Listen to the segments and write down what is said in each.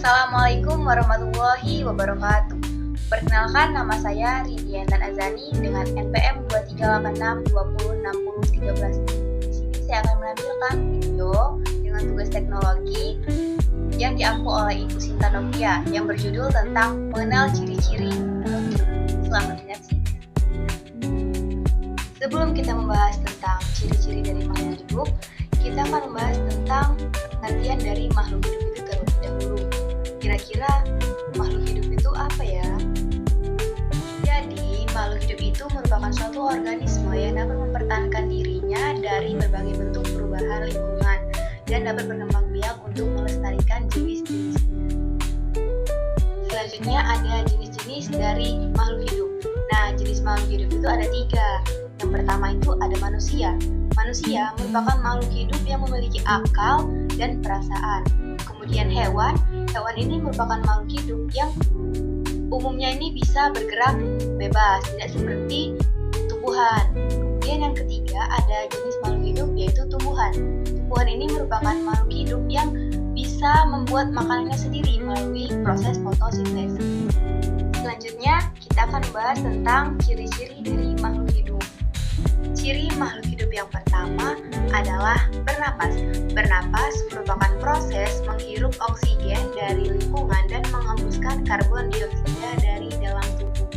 Assalamualaikum warahmatullahi wabarakatuh. Perkenalkan, nama saya Ridiantan Azani dengan NPM 2386206013. Di sini saya akan menampilkan video dengan tugas teknologi yang diampu oleh Ibu Sinta Novia yang berjudul tentang mengenal ciri-ciri makhluk hidup. Selamat menyaksikan. Sebelum kita membahas tentang ciri-ciri dari makhluk hidup, kita akan membahas tentang pengertian dari makhluk hidup itu terlebih dahulu. Kira-kira makhluk hidup itu apa ya? Jadi, makhluk hidup itu merupakan suatu organisme yang dapat mempertahankan dirinya dari berbagai bentuk perubahan lingkungan dan dapat berkembang biak untuk melestarikan jenis-jenis. Selanjutnya ada jenis-jenis dari makhluk hidup. Nah, jenis makhluk hidup itu ada 3. Yang pertama itu ada manusia. Manusia merupakan makhluk hidup yang memiliki akal dan perasaan. Kemudian hewan ini merupakan makhluk hidup yang umumnya ini bisa bergerak bebas, tidak seperti tumbuhan. Kemudian yang ketiga ada jenis makhluk hidup yaitu tumbuhan. Tumbuhan ini merupakan makhluk hidup yang bisa membuat makanannya sendiri melalui proses fotosintesis. Selanjutnya kita akan membahas tentang ciri-ciri dari makhluk hidup. Ciri makhluk hidup yang pertama adalah bernapas. Bernapas merupakan proses menghirup oksigen dari lingkungan dan menghembuskan karbon dioksida dari dalam tubuh.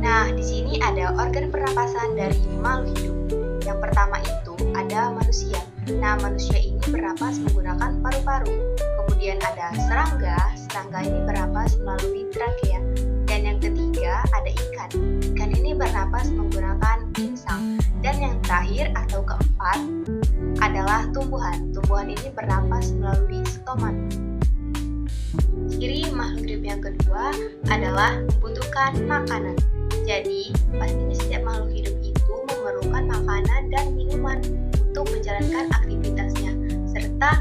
Nah, di sini ada organ pernapasan dari makhluk hidup. Yang pertama itu ada manusia. Nah, manusia ini bernapas menggunakan paru-paru. Kemudian ada serangga. Serangga ini bernapas melalui trakea. Dan yang ketiga ada ikan. Ikan ini bernapas menggunakan insang. Dan yang terakhir atau keempat adalah tumbuhan. Tumbuhan ini bernapas melalui stomat. Ciri makhluk hidup yang kedua adalah membutuhkan makanan. Jadi, pastinya setiap makhluk hidup itu memerlukan makanan dan minuman untuk menjalankan aktivitasnya serta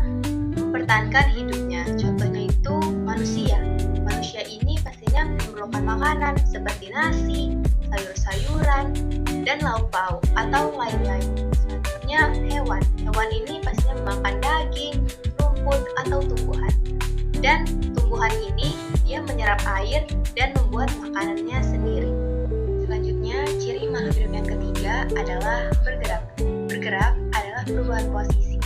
mempertahankan hidupnya. Contohnya itu manusia. Manusia ini pastinya memerlukan makanan seperti nasi, sayur-sayuran, dan lauk pauk atau lain-lain. Selanjutnya hewan. Hewan ini pastinya memakan daging, rumput, atau tumbuhan. Dan tumbuhan ini dia menyerap air dan membuat makanannya sendiri. Selanjutnya, ciri makhluk hidup yang ketiga adalah bergerak. Bergerak adalah perubahan posisi.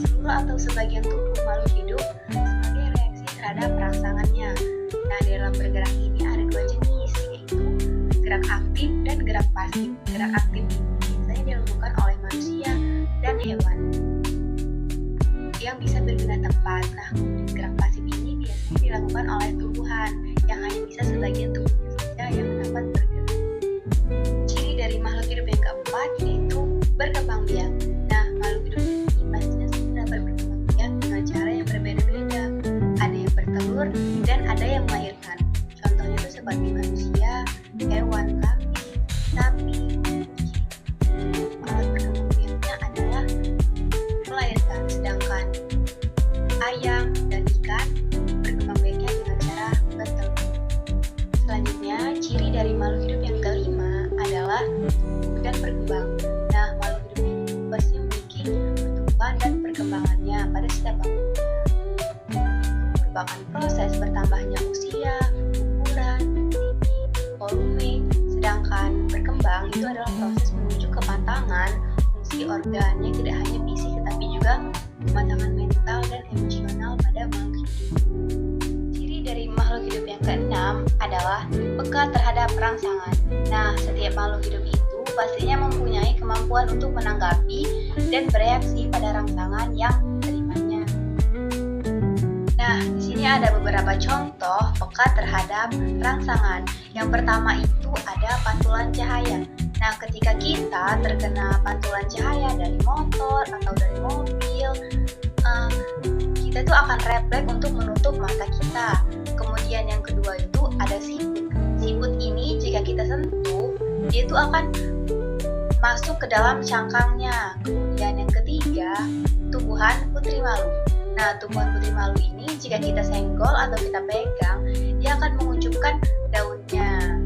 Seluruh atau sebagian tubuh makhluk hidup sebagai reaksi terhadap rangsangannya. Nah, dalam bergerak ini ada 2 jenis, yaitu gerak aktif dan gerak pasif. Gerak aktif ini biasanya dilakukan oleh manusia dan hewan yang bisa berpindah tempat. Nah, gerak pasif ini biasanya dilakukan oleh tumbuhan yang hanya bisa sebagian tubuhnya saja yang dapat bergerak. Ciri dari makhluk hidup yang keempat yaitu berkembang biak. Nah, makhluk hidup ini pastinya dapat berkembang biak dengan cara yang berbeda-beda. Ada yang bertelur dan ada yang melahirkan. Contohnya itu seperti manusia, hewan, kambing, sapi, kucing. Alat berkembang biaknya adalah melahirkan, sedangkan ayam dan ikan berkembang biaknya dengan cara bertelur. Selanjutnya, ciri dari makhluk hidup yang kelima adalah dan berkembang. Nah, makhluk hidup ini pasti memiliki pertumbuhan dan perkembangannya pada setiap waktunya. Merupakan proses bertambahnya usia, ukuran, tinggi, volume, sedangkan berkembang itu adalah proses menuju kematangan fungsi organ yang tidak hanya fisik tetapi juga kematangan mental dan emosional pada makhluk hidup. Ciri dari makhluk hidup yang keenam adalah peka terhadap rangsangan. Nah, setiap makhluk hidup itu pastinya mempunyai kemampuan untuk menanggapi dan bereaksi pada rangsangan yang diterimanya. Nah, di sini ada beberapa contoh peka terhadap rangsangan. Yang pertama itu ada pantulan cahaya. Nah, ketika kita terkena pantulan cahaya dari motor atau dari mobil, kita tuh akan refleks untuk menutup mata kita. Kemudian yang kedua itu ada siput. Siput ini jika kita sentuh, dia itu akan masuk ke dalam cangkangnya. Kemudian yang ketiga, tumbuhan putri malu. Nah, tumbuhan putri malu ini jika kita senggol atau kita pegang, dia akan mengunculkan daunnya.